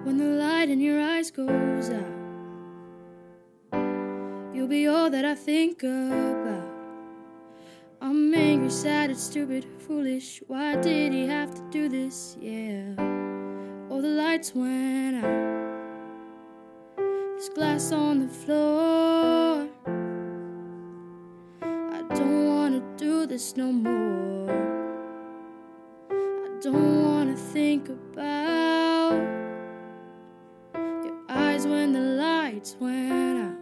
when the light in your eyes goes out. You'll be all that I think about. I'm angry, sad, it's stupid, foolish. Why did he have to do this? Yeah. Oh, the lights went out. There's glass on the floor. I don't wanna do this no more. I don't wanna think about your eyes when the lights went out.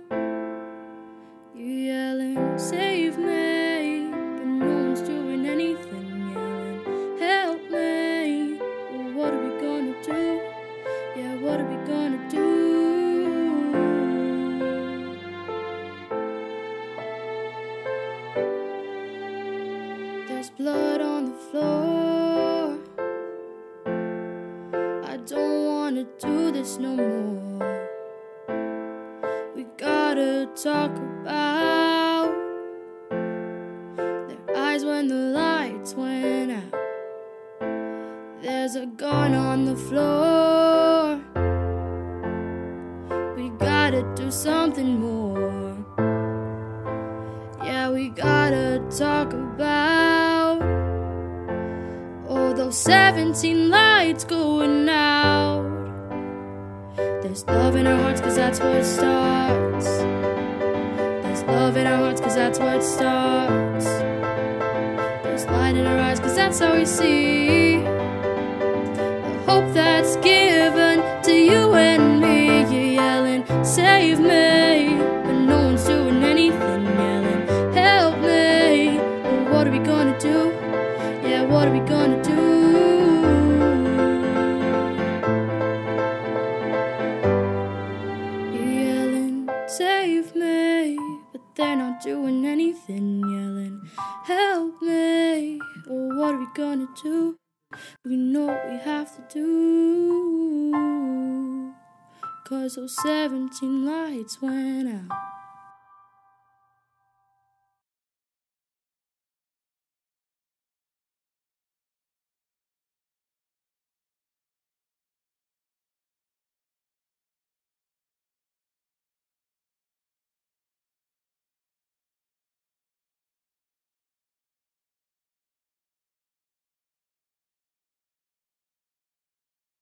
You yelling, save me, but no one's doing anything, yelling, help me. Well, what are we gonna do? Yeah, what are we gonna do? There's blood on the floor. I don't wanna do this no more. We gotta talk about their eyes when the lights went out. There's a gun on the floor. We gotta do something more. Yeah, we gotta talk about all those 17 lights going out. There's love in our hearts, 'cause that's where it starts. There's love in our hearts, 'cause that's where it starts. There's light in our eyes, 'cause that's how we see the hope that's given to you and me. You're yelling, save me, but no one's doing anything, yelling, help me. Well, what are we gonna do? Yeah, what are we gonna do? Save me, but they're not doing anything, yelling, help me. Oh, what are we gonna do? We know what we have to do, 'cause those 17 lights went out.